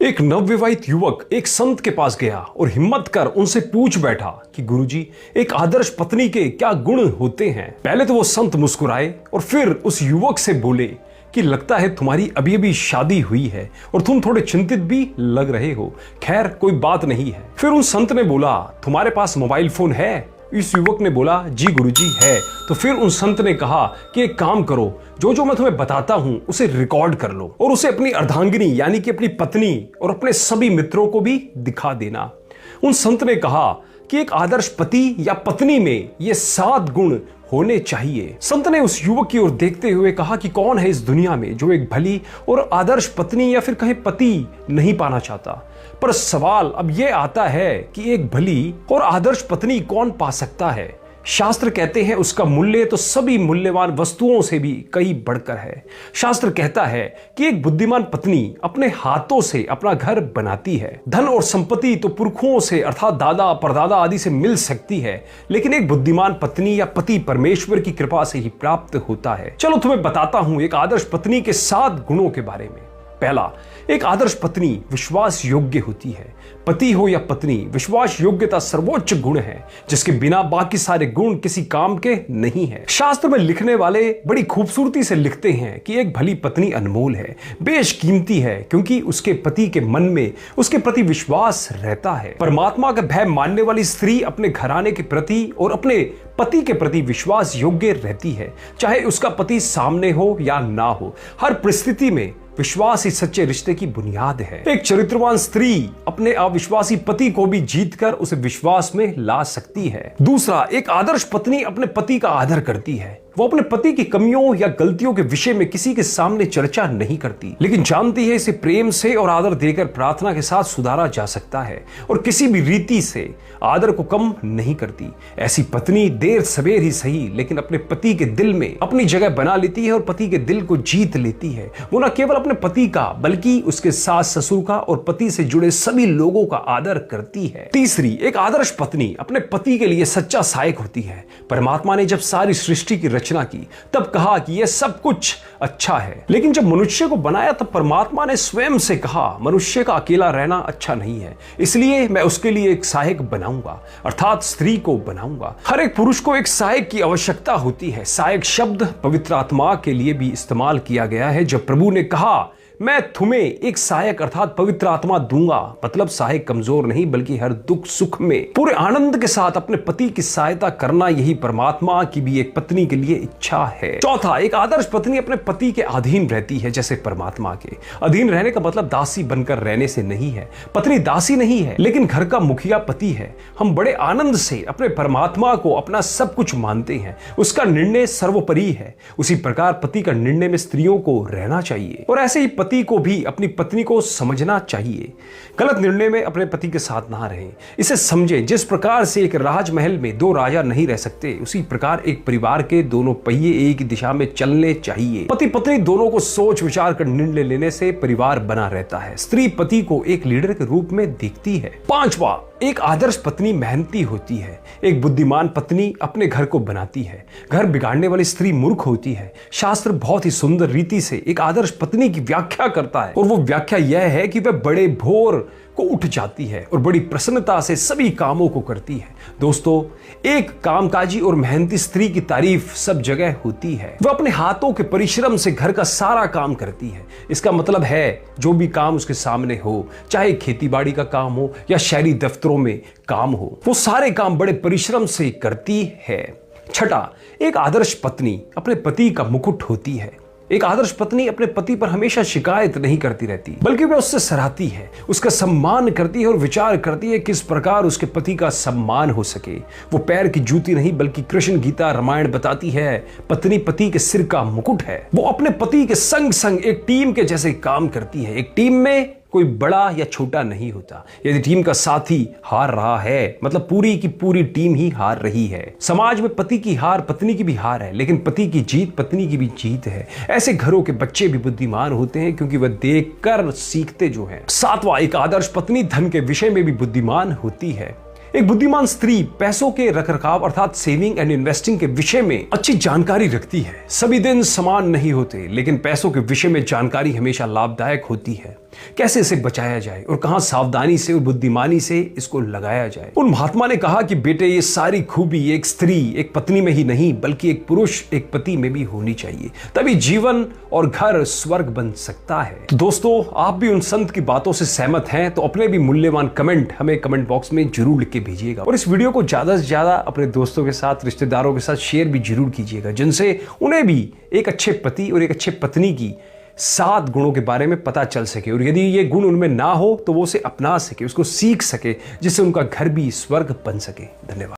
एक नवविवाहित युवक एक संत के पास गया और हिम्मत कर उनसे पूछ बैठा कि गुरुजी, एक आदर्श पत्नी के क्या गुण होते हैं। पहले तो वो संत मुस्कुराए और फिर उस युवक से बोले कि लगता है तुम्हारी अभी अभी शादी हुई है और तुम थोड़े चिंतित भी लग रहे हो। खैर, कोई बात नहीं है। फिर उन संत ने बोला, तुम्हारे पास मोबाइल फोन है? इस युवक ने बोला, जी गुरुजी है। तो फिर उन संत ने कहा कि एक काम करो, जो जो मैं तुम्हें बताता हूं उसे रिकॉर्ड कर लो और उसे अपनी अर्धांगिनी यानी कि अपनी पत्नी और अपने सभी मित्रों को भी दिखा देना। उन संत ने कहा कि एक आदर्श पति या पत्नी में ये 7 गुण होने चाहिए। संत ने उस युवक की ओर देखते हुए कहा कि कौन है इस दुनिया में जो एक भली और आदर्श पत्नी या फिर कहे पति नहीं पाना चाहता। पर सवाल अब यह आता है कि एक भली और आदर्श पत्नी कौन पा सकता है। शास्त्र कहते हैं उसका मूल्य तो सभी मूल्यवान वस्तुओं से भी कई बढ़कर है। शास्त्र कहता है कि एक बुद्धिमान पत्नी अपने हाथों से अपना घर बनाती है। धन और संपत्ति तो पुरखों से अर्थात दादा परदादा आदि से मिल सकती है, लेकिन एक बुद्धिमान पत्नी या पति परमेश्वर की कृपा से ही प्राप्त होता है। चलो तुम्हें बताता हूं एक आदर्श पत्नी के 7 गुणों के बारे में। पहला, एक आदर्श पत्नी विश्वास योग्य होती है। पति हो या पत्नी, विश्वास योग्यता सर्वोच्च गुण है जिसके बिना बाकी सारे गुण किसी काम के नहीं है। शास्त्र में लिखने वाले बड़ी खूबसूरती से लिखते हैं कि एक भली पत्नी अनमोल है, बेशकीमती है, क्योंकि उसके पति के मन में उसके प्रति विश्वास रहता है। परमात्मा का भय मानने वाली स्त्री अपने घराने के प्रति और अपने पति के प्रति विश्वास योग्य रहती है, चाहे उसका पति सामने हो या ना हो। हर परिस्थिति में विश्वास ही सच्चे रिश्ते की बुनियाद है। एक चरित्रवान स्त्री अपने अविश्वासी पति को भी जीतकर उसे विश्वास में ला सकती है। दूसरा, एक आदर्श पत्नी अपने पति का आदर करती है। वो अपने पति की कमियों या गलतियों के विषय में किसी के सामने चर्चा नहीं करती, लेकिन जानती है इसे प्रेम से और आदर देकर प्रार्थना के साथ सुधारा जा सकता है और किसी भी रीति से आदर को कम नहीं करती। ऐसी पत्नी देर सवेर ही सही लेकिन अपने पति के दिल में अपनी जगह बना लेती है और पति के दिल को जीत लेती है। वो न केवल अपने पति का बल्कि उसके सास ससुर का और पति से जुड़े सभी लोगों का आदर करती है। तीसरी, एक आदर्श पत्नी अपने पति के लिए सच्चा सहायक होती है। परमात्मा ने जब सारी सृष्टि की रचना की तब कहा कि यह सब कुछ अच्छा है, लेकिन जब मनुष्य को बनाया तब परमात्मा ने स्वयं से कहा मनुष्य का अकेला रहना अच्छा नहीं है, इसलिए मैं उसके लिए एक सहायक बनाऊंगा, अर्थात स्त्री को बनाऊंगा। हर एक पुरुष को एक सहायक की आवश्यकता होती है। सहायक शब्द पवित्र आत्मा के लिए भी इस्तेमाल किया गया है। जब प्रभु ने कहा मैं तुम्हें एक सहायक अर्थात पवित्र आत्मा दूंगा, मतलब सहायक कमजोर नहीं बल्कि हर दुख सुख में पूरे आनंद के साथ अपने पति की सहायता करना, यही परमात्मा की भी एक पत्नी के लिए इच्छा है। चौथा, एक आदर्श पत्नी अपने पति के अधीन रहती है। जैसे परमात्मा के अधीन रहने का मतलब दासी बनकर रहने से नहीं है। पत्नी दासी नहीं है लेकिन घर का मुखिया पति है। हम बड़े आनंद से अपने परमात्मा को अपना सब कुछ मानते हैं, उसका निर्णय सर्वोपरि है। उसी प्रकार पति का निर्णय में स्त्रियों को रहना चाहिए और ऐसे ही पति को भी अपनी पत्नी को समझना चाहिए। गलत निर्णय में अपने पति के साथ ना रहें। इसे समझें, जिस प्रकार से एक राजमहल में 2 राजा नहीं रह सकते, उसी प्रकार एक परिवार के दोनों पहिए एक ही दिशा में चलने चाहिए। पति पत्नी दोनों को सोच विचार कर निर्णय लेने से परिवार बना रहता है। स्त्री पति को एक लीडर के रूप में देखती है। पांचवा, एक आदर्श पत्नी मेहनती होती है। एक बुद्धिमान पत्नी अपने घर को बनाती है। घर बिगाड़ने वाली स्त्री मूर्ख होती है। शास्त्र बहुत ही सुंदर रीति से एक आदर्श पत्नी की व्याख्या करता है और वो व्याख्या यह है कि वह बड़े भोर को उठ जाती है और बड़ी प्रसन्नता से सभी कामों को करती है। दोस्तों, एक कामकाजी और मेहनती स्त्री की तारीफ सब जगह होती है। वह अपने हाथों के परिश्रम से घर का सारा काम करती है। इसका मतलब है जो भी काम उसके सामने हो, चाहे खेतीबाड़ी का काम हो या शहरी दफ्तरों में काम हो, वो सारे काम बड़े परिश्रम से करती है। छठा, एक आदर्श पत्नी अपने पति का मुकुट होती है। एक आदर्श पत्नी अपने पति पर हमेशा शिकायत नहीं करती रहती, बल्कि वह उससे सराहती है, उसका सम्मान करती है और विचार करती है किस प्रकार उसके पति का सम्मान हो सके। वो पैर की जूती नहीं बल्कि कृष्ण गीता रामायण बताती है पत्नी पति के सिर का मुकुट है। वो अपने पति के संग संग एक टीम के जैसे काम करती है। एक टीम में कोई बड़ा या छोटा नहीं होता। यदि टीम का साथी हार रहा है मतलब पूरी की पूरी टीम ही हार रही है। समाज में पति की हार पत्नी की भी हार है, लेकिन पति की जीत पत्नी की भी जीत है। ऐसे घरों के बच्चे भी बुद्धिमान होते हैं क्योंकि वह देखकर सीखते जो हैं। सातवां, एक आदर्श पत्नी धन के विषय में भी बुद्धिमान होती है। एक बुद्धिमान स्त्री पैसों के रखरखाव अर्थात सेविंग एंड इन्वेस्टिंग के विषय में अच्छी जानकारी रखती है। सभी दिन समान नहीं होते, लेकिन पैसों के विषय में जानकारी हमेशा लाभदायक होती है। कैसे इसे बचाया जाए और कहां सावधानी से और बुद्धिमानी से इसको लगाया जाए। उन महात्मा ने कहा कि बेटे, ये सारी खूबी एक स्त्री, एक पत्नी में ही नहीं बल्कि एक पुरुष, एक पति में भी होनी चाहिए, तभी जीवन और घर स्वर्ग बन सकता है। तो दोस्तों, आप भी उन संत की बातों से सहमत हैं तो अपने भी मूल्यवान कमेंट हमें कमेंट बॉक्स में जरूर लिख के भेजिएगा और इस वीडियो को ज्यादा से ज्यादा अपने दोस्तों के साथ, रिश्तेदारों के साथ शेयर भी जरूर कीजिएगा, जिनसे उन्हें भी एक अच्छे पति और एक अच्छे पत्नी की 7 गुणों के बारे में पता चल सके और यदि ये गुण उनमें ना हो तो वो उसे अपना सके, उसको सीख सके, जिससे उनका घर भी स्वर्ग बन सके। धन्यवाद।